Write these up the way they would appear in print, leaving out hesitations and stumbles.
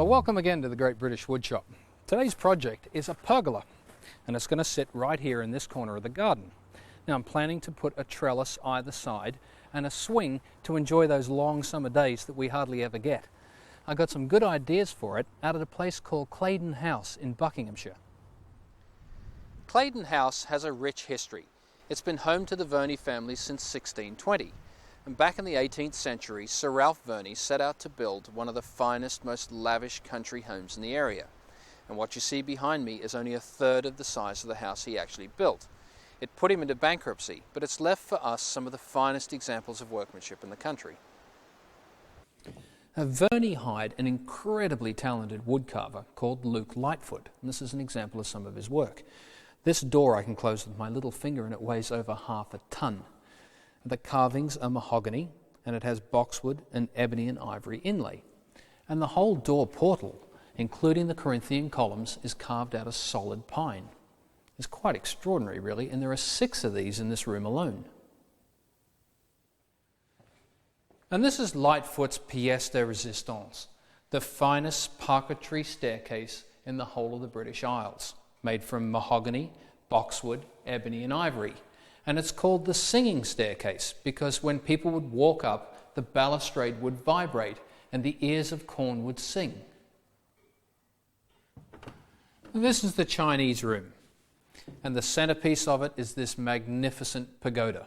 Well, welcome again to the Great British Woodshop. Today's project is a pergola, and it's going to sit right here in this corner of the garden. Now I'm planning to put a trellis either side and a swing to enjoy those long summer days that we hardly ever get. I got some good ideas for it out at a place called Claydon House in Buckinghamshire. Claydon House has a rich history. It's been home to the Verney family since 1620. And back in the 18th century, Sir Ralph Verney set out to build one of the finest, most lavish country homes in the area. And what you see behind me is only a third of the size of the house he actually built. It put him into bankruptcy, but it's left for us some of the finest examples of workmanship in the country. Now, Verney hired an incredibly talented woodcarver called Luke Lightfoot, and this is an example of some of his work. This door I can close with my little finger and it weighs over half a ton. The carvings are mahogany, and it has boxwood and ebony and ivory inlay. And the whole door portal, including the Corinthian columns, is carved out of solid pine. It's quite extraordinary, really, and there are 6 of these in this room alone. And this is Lightfoot's pièce de résistance, the finest parquetry staircase in the whole of the British Isles, made from mahogany, boxwood, ebony and ivory. And it's called the singing staircase because when people would walk up, the balustrade would vibrate and the ears of corn would sing. And this is the Chinese room, and the centerpiece of it is this magnificent pagoda.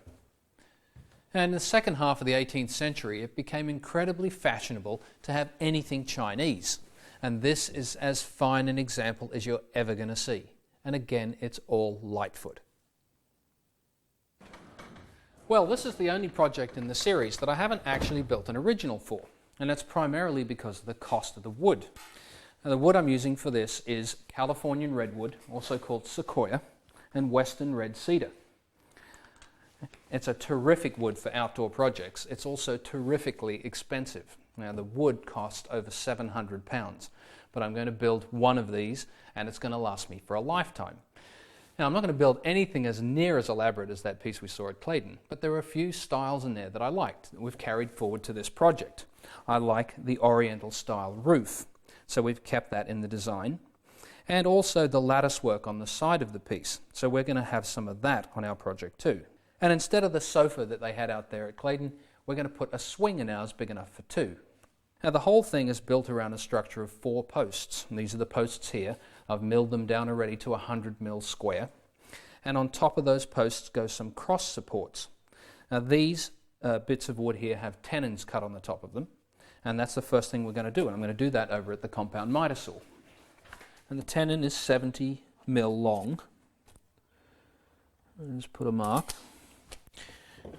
And in the second half of the 18th century, it became incredibly fashionable to have anything Chinese. And this is as fine an example as you're ever going to see. And again, it's all Lightfoot. Well, this is the only project in the series that I haven't actually built an original for, and that's primarily because of the cost of the wood. Now, the wood I'm using for this is Californian redwood, also called sequoia, and western red cedar. It's a terrific wood for outdoor projects. It's also terrifically expensive. Now, the wood cost over £700, but I'm going to build one of these, and it's going to last me for a lifetime. Now, I'm not going to build anything as near as elaborate as that piece we saw at Claydon, but there are a few styles in there that I liked that we've carried forward to this project. I like the oriental-style roof, so we've kept that in the design, and also the lattice work on the side of the piece, so we're going to have some of that on our project too. And instead of the sofa that they had out there at Claydon, we're going to put a swing in ours big enough for 2. Now, the whole thing is built around a structure of 4 posts, and these are the posts here. I've milled them down already to 100 mil square, and on top of those posts go some cross supports. Now, these bits of wood here have tenons cut on the top of them, and that's the first thing we're going to do, and I'm going to do that over at the compound miter saw. And the tenon is 70 mil long. I'll just put a mark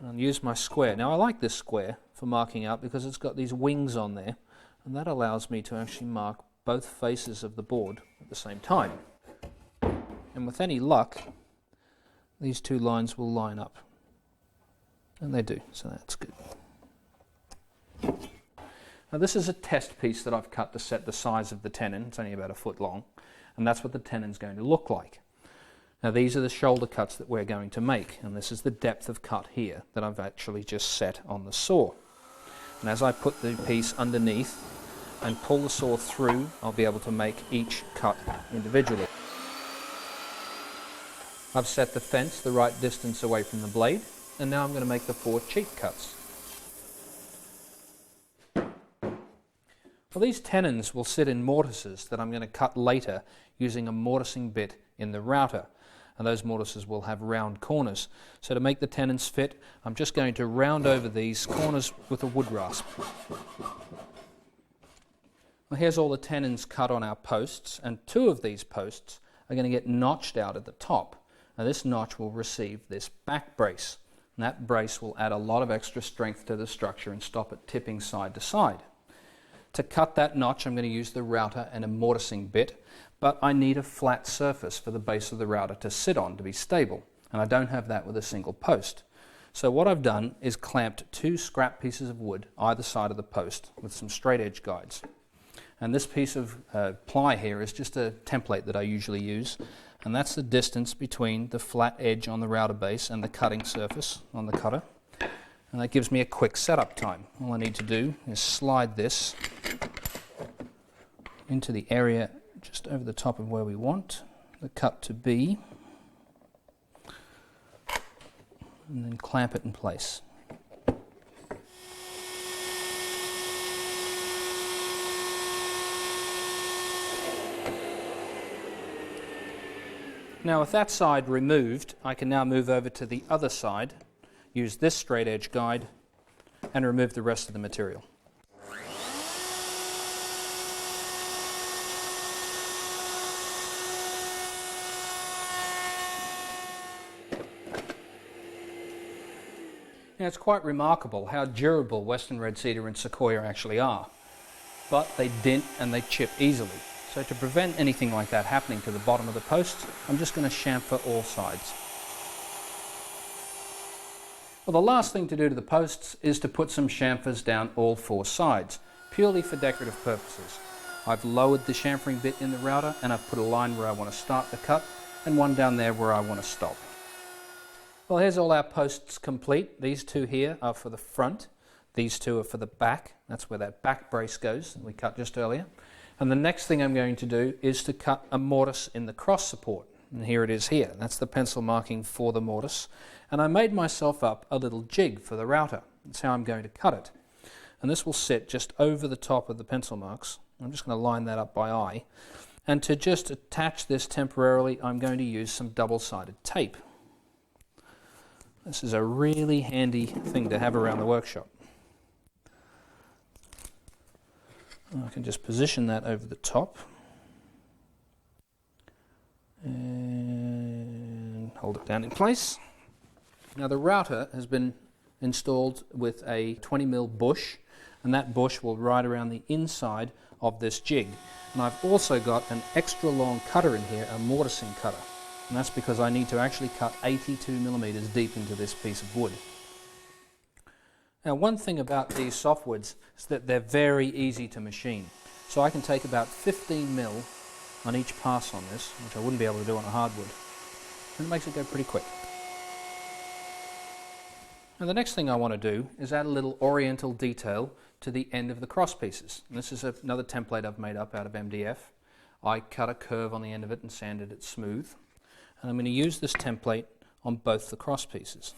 and use my square. Now, I like this square for marking out because it's got these wings on there, and that allows me to actually mark both faces of the board at the same time. And with any luck, these 2 lines will line up. And they do, so that's good. Now, this is a test piece that I've cut to set the size of the tenon. It's only about 1 foot long, and that's what the tenon's going to look like. Now, these are the shoulder cuts that we're going to make, and this is the depth of cut here that I've actually just set on the saw. And as I put the piece underneath and pull the saw through, I'll be able to make each cut individually. I've set the fence the right distance away from the blade, and now I'm going to make the 4 cheek cuts. Well, these tenons will sit in mortises that I'm going to cut later using a mortising bit in the router. And those mortises will have round corners. So to make the tenons fit, I'm just going to round over these corners with a wood rasp. Well, here's all the tenons cut on our posts, and 2 of these posts are going to get notched out at the top. Now, this notch will receive this back brace, and that brace will add a lot of extra strength to the structure and stop it tipping side to side. To cut that notch, I'm going to use the router and a mortising bit, but I need a flat surface for the base of the router to sit on to be stable, and I don't have that with a single post. So what I've done is clamped 2 scrap pieces of wood either side of the post with some straight edge guides. And this piece of ply here is just a template that I usually use, and that's the distance between the flat edge on the router base and the cutting surface on the cutter. And that gives me a quick setup time. All I need to do is slide this into the area just over the top of where we want the cut to be, and then clamp it in place. Now with that side removed, I can now move over to the other side, use this straight edge guide, and remove the rest of the material. Now it's quite remarkable how durable Western red cedar and sequoia actually are, but they dent and they chip easily. So to prevent anything like that happening to the bottom of the posts, I'm just going to chamfer all sides. Well, the last thing to do to the posts is to put some chamfers down all four sides, purely for decorative purposes. I've lowered the chamfering bit in the router and I've put a line where I want to start the cut and one down there where I want to stop. Well, here's all our posts complete. These two here are for the front. These two are for the back. That's where that back brace goes that we cut just earlier. And the next thing I'm going to do is to cut a mortise in the cross support. And here it is here. That's the pencil marking for the mortise. And I made myself up a little jig for the router. That's how I'm going to cut it. And this will sit just over the top of the pencil marks. I'm just going to line that up by eye. And to just attach this temporarily, I'm going to use some double-sided tape. This is a really handy thing to have around the workshop. I can just position that over the top and hold it down in place. Now the router has been installed with a 20mm bush, and that bush will ride around the inside of this jig. And I've also got an extra long cutter in here, a mortising cutter. And that's because I need to actually cut 82mm deep into this piece of wood. Now one thing about these softwoods is that they're very easy to machine. So I can take about 15mm on each pass on this, which I wouldn't be able to do on a hardwood. And it makes it go pretty quick. Now the next thing I want to do is add a little oriental detail to the end of the cross pieces. And this is another template I've made up out of MDF. I cut a curve on the end of it and sanded it smooth. And I'm going to use this template on both the cross pieces.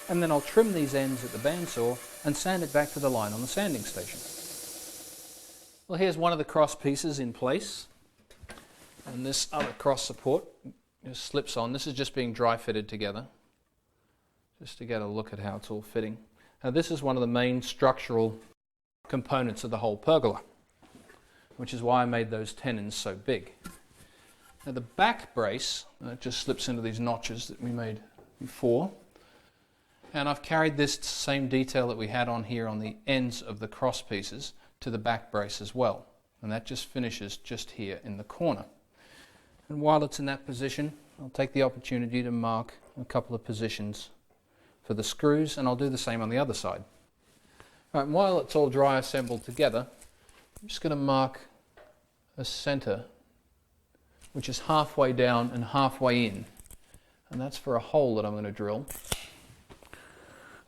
And then I'll trim these ends at the bandsaw and sand it back to the line on the sanding station. Well, here's one of the cross pieces in place. And this other cross support just slips on. This is just being dry fitted together, just to get a look at how it's all fitting. Now this is one of the main structural components of the whole pergola, which is why I made those tenons so big. Now the back brace just slips into these notches that we made before, and I've carried this same detail that we had on here on the ends of the cross pieces to the back brace as well, and that just finishes just here in the corner. And while it's in that position, I'll take the opportunity to mark a couple of positions for the screws, and I'll do the same on the other side. Right, and while it's all dry assembled together, I'm just going to mark a center which is halfway down and halfway in, and that's for a hole that I'm going to drill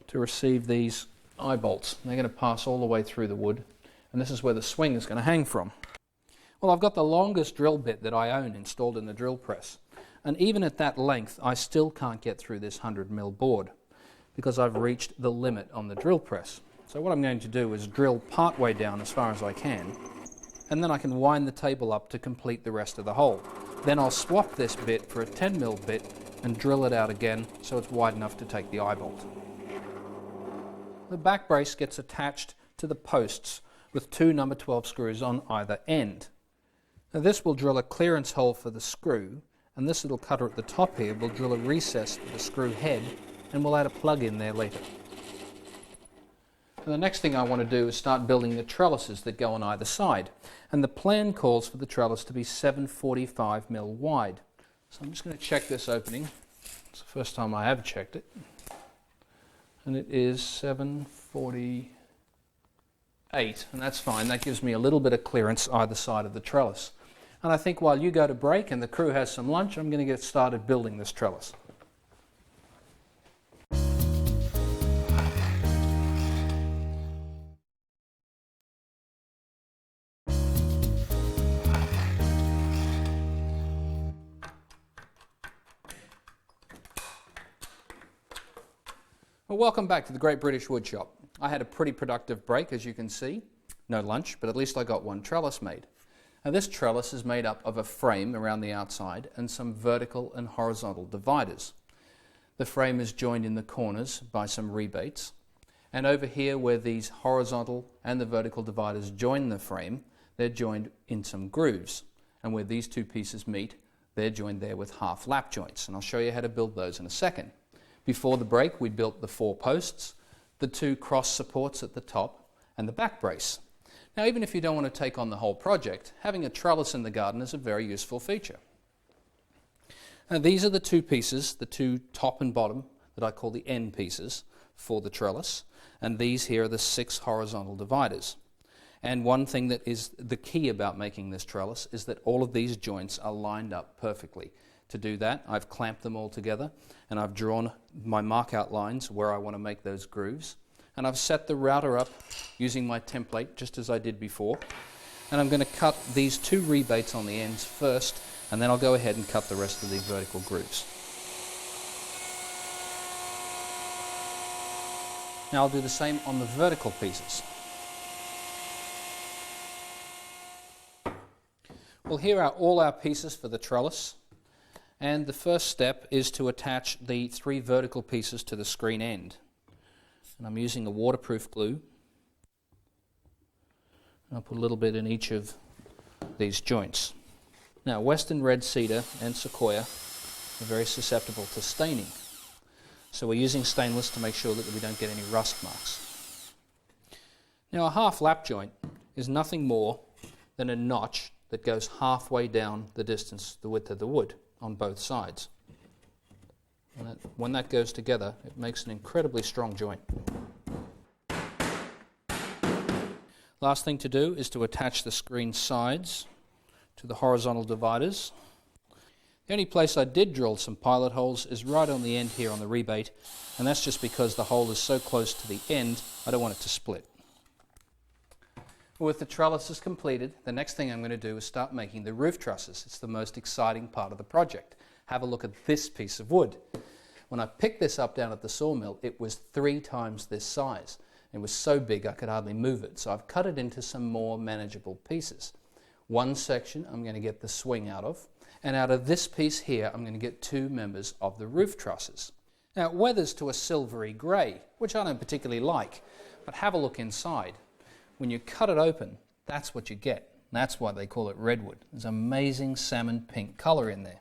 to receive these eye bolts. They're going to pass all the way through the wood, and this is where the swing is going to hang from. Well, I've got the longest drill bit that I own installed in the drill press, and even at that length I still can't get through this 100mm board because I've reached the limit on the drill press. So what I'm going to do is drill part way down as far as I can, and then I can wind the table up to complete the rest of the hole. Then I'll swap this bit for a 10mm bit and drill it out again so it's wide enough to take the eye bolt. The back brace gets attached to the posts with two number 12 screws on either end. Now this will drill a clearance hole for the screw, and this little cutter at the top here will drill a recess for the screw head, and we'll add a plug in there later. And the next thing I want to do is start building the trellises that go on either side. And the plan calls for the trellis to be 745mm wide. So I'm just going to check this opening. It's the first time I have checked it. And it is 748, and that's fine. That gives me a little bit of clearance either side of the trellis. And I think while you go to break and the crew has some lunch, I'm going to get started building this trellis. Well, welcome back to the Great British Woodshop. I had a pretty productive break, as you can see. No lunch, but at least I got one trellis made. Now this trellis is made up of a frame around the outside and some vertical and horizontal dividers. The frame is joined in the corners by some rebates, and over here where these horizontal and the vertical dividers join the frame, they're joined in some grooves, and where these two pieces meet, they're joined there with half lap joints, and I'll show you how to build those in a second. Before the break, we built the 4 posts, the 2 cross supports at the top, and the back brace. Now, even if you don't want to take on the whole project, having a trellis in the garden is a very useful feature. Now, these are the 2 pieces, the 2 top and bottom, that I call the end pieces for the trellis, and these here are the 6 horizontal dividers. And one thing that is the key about making this trellis is that all of these joints are lined up perfectly. To do that, I've clamped them all together, and I've drawn my mark-out lines where I want to make those grooves. And I've set the router up using my template, just as I did before. And I'm going to cut these 2 rebates on the ends first, and then I'll go ahead and cut the rest of the vertical grooves. Now I'll do the same on the vertical pieces. Well, here are all our pieces for the trellis. And the first step is to attach the 3 vertical pieces to the screen end. And I'm using a waterproof glue. And I'll put a little bit in each of these joints. Now, Western red cedar and sequoia are very susceptible to staining. So we're using stainless to make sure that we don't get any rust marks. Now, a half lap joint is nothing more than a notch that goes halfway down the distance, the width of the wood, on both sides. And when that goes together, it makes an incredibly strong joint. Last thing to do is to attach the screen sides to the horizontal dividers. The only place I did drill some pilot holes is right on the end here on the rebate, and that's just because the hole is so close to the end, I don't want it to split. With the trellises completed, the next thing I'm going to do is start making the roof trusses. It's the most exciting part of the project. Have a look at this piece of wood. When I picked this up down at the sawmill, it was 3 times this size. It was so big I could hardly move it, so I've cut it into some more manageable pieces. One section I'm going to get the swing out of, and out of this piece here I'm going to get 2 members of the roof trusses. Now it weathers to a silvery grey, which I don't particularly like, but have a look inside. When you cut it open, that's what you get. That's why they call it redwood. There's amazing salmon pink colour in there.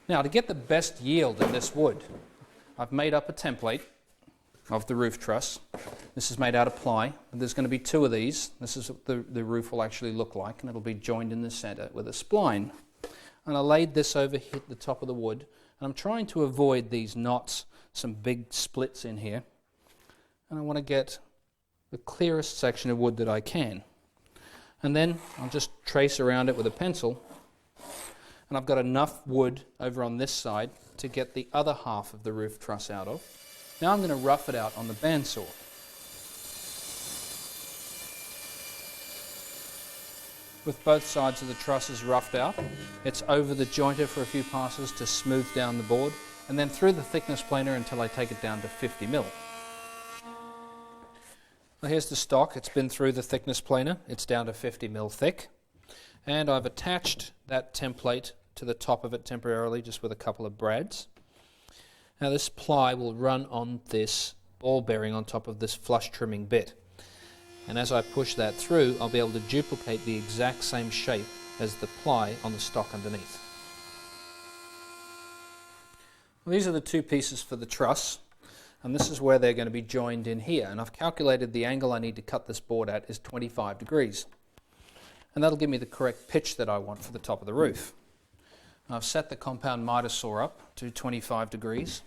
Now, to get the best yield in this wood, I've made up a template of the roof truss. This is made out of ply. There's going to be 2 of these. This is what the roof will actually look like, and it'll be joined in the centre with a spline. And I laid this over here at the top of the wood, and I'm trying to avoid these knots, some big splits in here. And I want to get the clearest section of wood that I can. And then I'll just trace around it with a pencil, and I've got enough wood over on this side to get the other half of the roof truss out of. Now I'm going to rough it out on the bandsaw. With both sides of the trusses roughed out, it's over the jointer for a few passes to smooth down the board, and then through the thickness planer until I take it down to 50 mil. Well, here's the stock. It's been through the thickness planer. It's down to 50 mil thick. And I've attached that template to the top of it temporarily, just with a couple of brads. Now this ply will run on this ball bearing on top of this flush trimming bit. And as I push that through, I'll be able to duplicate the exact same shape as the ply on the stock underneath. Well, these are the 2 pieces for the truss. And this is where they're going to be joined in here. And I've calculated the angle I need to cut this board at is 25 degrees. And that'll give me the correct pitch that I want for the top of the roof. I've set the compound miter saw up to 25 degrees.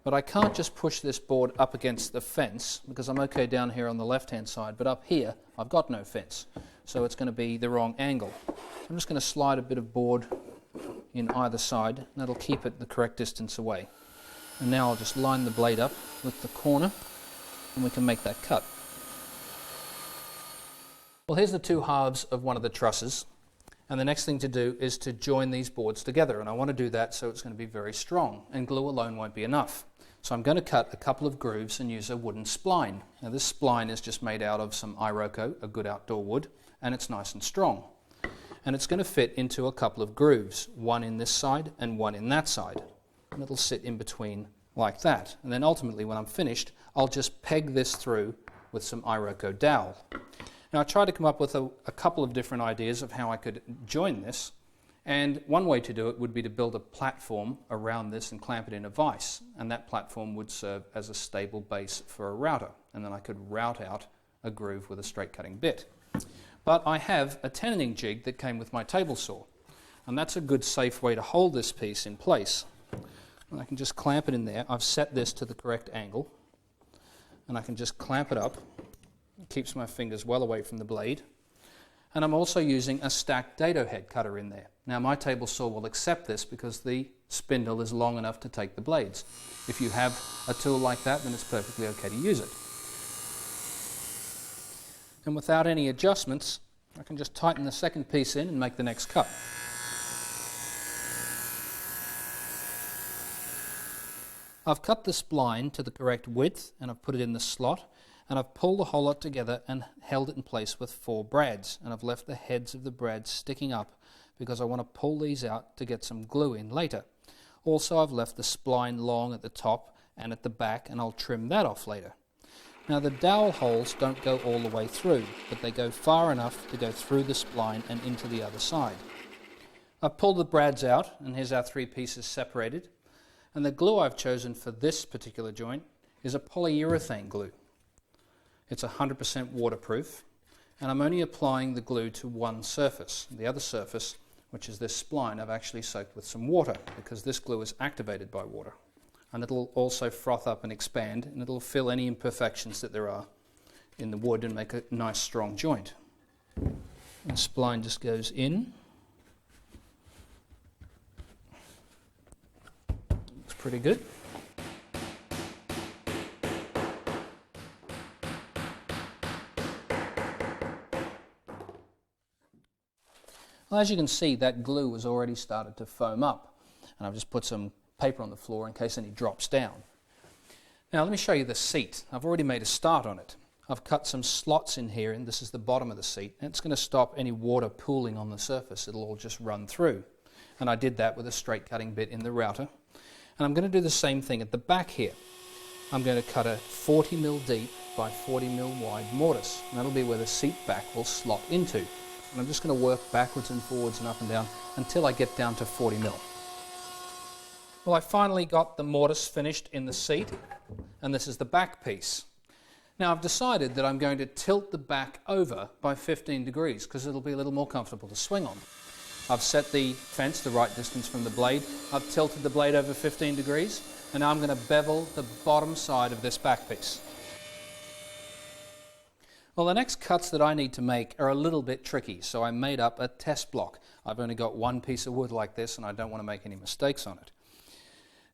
But I can't just push this board up against the fence because I'm okay down here on the left-hand side. But up here, I've got no fence. So it's going to be the wrong angle. I'm just going to slide a bit of board in either side. And that'll keep it the correct distance away. And now I'll just line the blade up with the corner and we can make that cut. Well, here's the 2 halves of one of the trusses, and the next thing to do is to join these boards together, and I want to do that so it's going to be very strong, and glue alone won't be enough. So I'm going to cut a couple of grooves and use a wooden spline. Now this spline is just made out of some iroko, a good outdoor wood, and it's nice and strong. And it's going to fit into a couple of grooves, one in this side and one in that side. And it'll sit in between like that. And then ultimately when I'm finished, I'll just peg this through with some iroko dowel. Now I tried to come up with a couple of different ideas of how I could join this. And one way to do it would be to build a platform around this and clamp it in a vise. And that platform would serve as a stable base for a router. And then I could route out a groove with a straight cutting bit. But I have a tenoning jig that came with my table saw. And that's a good safe way to hold this piece in place. And I can just clamp it in there. I've set this to the correct angle. And I can just clamp it up. It keeps my fingers well away from the blade. And I'm also using a stacked dado head cutter in there. Now my table saw will accept this because the spindle is long enough to take the blades. If you have a tool like that, then it's perfectly okay to use it. And without any adjustments, I can just tighten the second piece in and make the next cut. I've cut the spline to the correct width and I've put it in the slot. And I've pulled the whole lot together and held it in place with 4 brads. And I've left the heads of the brads sticking up because I want to pull these out to get some glue in later. Also, I've left the spline long at the top and at the back, and I'll trim that off later. Now, the dowel holes don't go all the way through, but they go far enough to go through the spline and into the other side. I've pulled the brads out, and here's our 3 pieces separated. And the glue I've chosen for this particular joint is a polyurethane glue. It's 100% waterproof, and I'm only applying the glue to one surface. The other surface, which is this spline, I've actually soaked with some water because this glue is activated by water. And it'll also froth up and expand, and it'll fill any imperfections that there are in the wood and make a nice strong joint. The spline just goes in. Looks pretty good. Well, as you can see, that glue has already started to foam up, and I've just put some paper on the floor in case any drops down. Now let me show you the seat. I've already made a start on it. I've cut some slots in here, and this is the bottom of the seat, and it's going to stop any water pooling on the surface. It'll all just run through. And I did that with a straight cutting bit in the router. And I'm going to do the same thing at the back here. I'm going to cut a 40mm deep by 40mm wide mortise, and that'll be where the seat back will slot into. And I'm just going to work backwards and forwards and up and down until I get down to 40mm. Well, I finally got the mortise finished in the seat, and this is the back piece. Now I've decided that I'm going to tilt the back over by 15 degrees because it'll be a little more comfortable to swing on. I've set the fence the right distance from the blade. I've tilted the blade over 15 degrees, and now I'm going to bevel the bottom side of this back piece. Well, the next cuts that I need to make are a little bit tricky, so I made up a test block. I've only got one piece of wood like this, and I don't want to make any mistakes on it.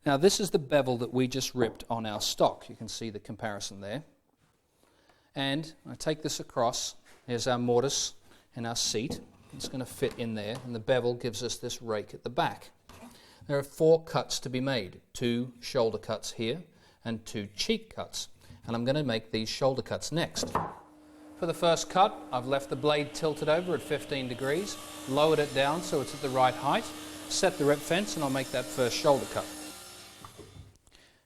Now, this is the bevel that we just ripped on our stock. You can see the comparison there. And I take this across. Here's our mortise and our seat. It's going to fit in there, and the bevel gives us this rake at the back. There are 4 cuts to be made, 2 shoulder cuts here and 2 cheek cuts. And I'm going to make these shoulder cuts next. For the first cut, I've left the blade tilted over at 15 degrees, lowered it down so it's at the right height, set the rip fence, and I'll make that first shoulder cut.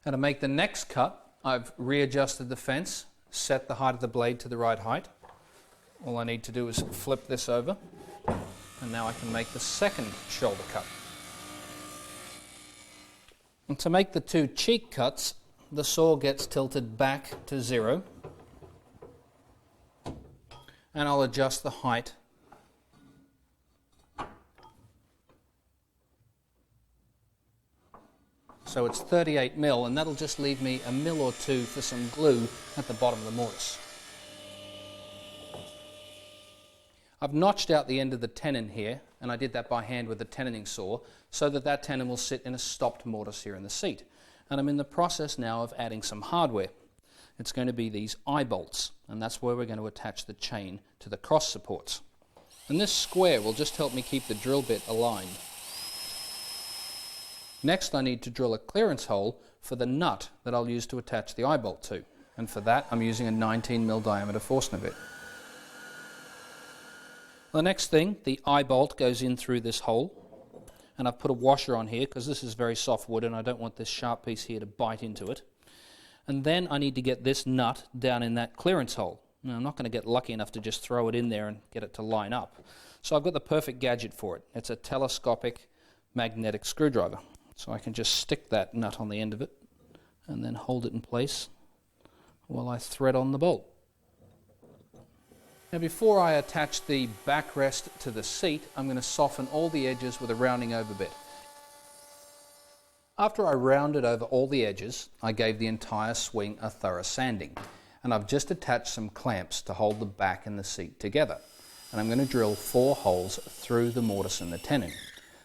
And to make the next cut, I've readjusted the fence, set the height of the blade to the right height. All I need to do is flip this over, and now I can make the second shoulder cut. And to make the 2 cheek cuts, the saw gets tilted back to 0. And I'll adjust the height so it's 38mm, and that'll just leave me a mil or 2 for some glue at the bottom of the mortise. I've notched out the end of the tenon here, and I did that by hand with the tenoning saw so that that tenon will sit in a stopped mortise here in the seat. And I'm in the process now of adding some hardware. It's going to be these eye bolts, and that's where we're going to attach the chain to the cross supports. And this square will just help me keep the drill bit aligned. Next, I need to drill a clearance hole for the nut that I'll use to attach the eye bolt to. And for that I'm using a 19mm diameter Forstner. The next thing, the eye bolt goes in through this hole, and I've put a washer on here because this is very soft wood and I don't want this sharp piece here to bite into it. And then I need to get this nut down in that clearance hole. Now, I'm not going to get lucky enough to just throw it in there and get it to line up. So I've got the perfect gadget for it. It's a telescopic magnetic screwdriver. So I can just stick that nut on the end of it and then hold it in place while I thread on the bolt. Now, before I attach the backrest to the seat, I'm going to soften all the edges with a rounding over bit. After I rounded over all the edges, I gave the entire swing a thorough sanding. And I've just attached some clamps to hold the back and the seat together. And I'm going to drill 4 holes through the mortise and the tenon.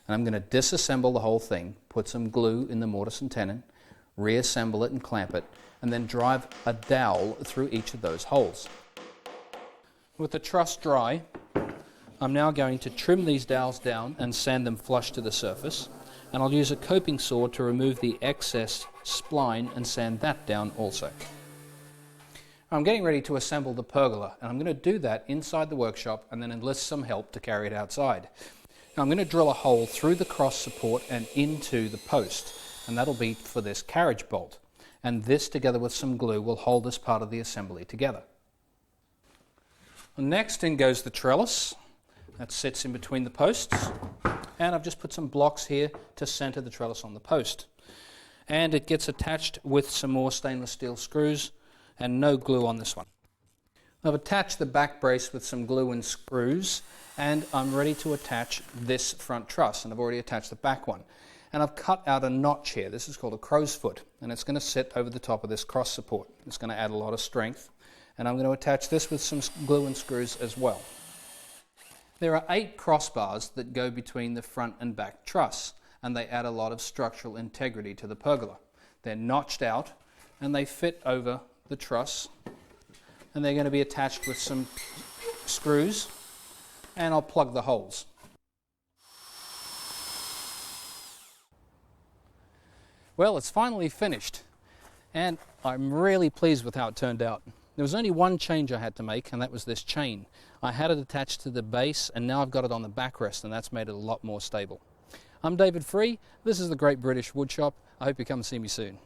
And I'm going to disassemble the whole thing, put some glue in the mortise and tenon, reassemble it and clamp it, and then drive a dowel through each of those holes. With the truss dry, I'm now going to trim these dowels down and sand them flush to the surface. And I'll use a coping saw to remove the excess spline and sand that down also. I'm getting ready to assemble the pergola, and I'm going to do that inside the workshop and then enlist some help to carry it outside. Now I'm going to drill a hole through the cross support and into the post, and that'll be for this carriage bolt. And this, together with some glue, will hold this part of the assembly together. Next in goes the trellis that sits in between the posts, and I've just put some blocks here to center the trellis on the post. And it gets attached with some more stainless steel screws, and no glue on this one. I've attached the back brace with some glue and screws, and I'm ready to attach this front truss, and I've already attached the back one. And I've cut out a notch here. This is called a crow's foot, and it's going to sit over the top of this cross support. It's going to add a lot of strength, and I'm going to attach this with some glue and screws as well. There are 8 crossbars that go between the front and back truss, and they add a lot of structural integrity to the pergola. They're notched out, and they fit over the truss, and they're going to be attached with some screws, and I'll plug the holes. Well, it's finally finished, and I'm really pleased with how it turned out. There was only one change I had to make, and that was this chain. I had it attached to the base, and now I've got it on the backrest, and that's made it a lot more stable. I'm David Free. This is the Great British Woodshop. I hope you come and see me soon.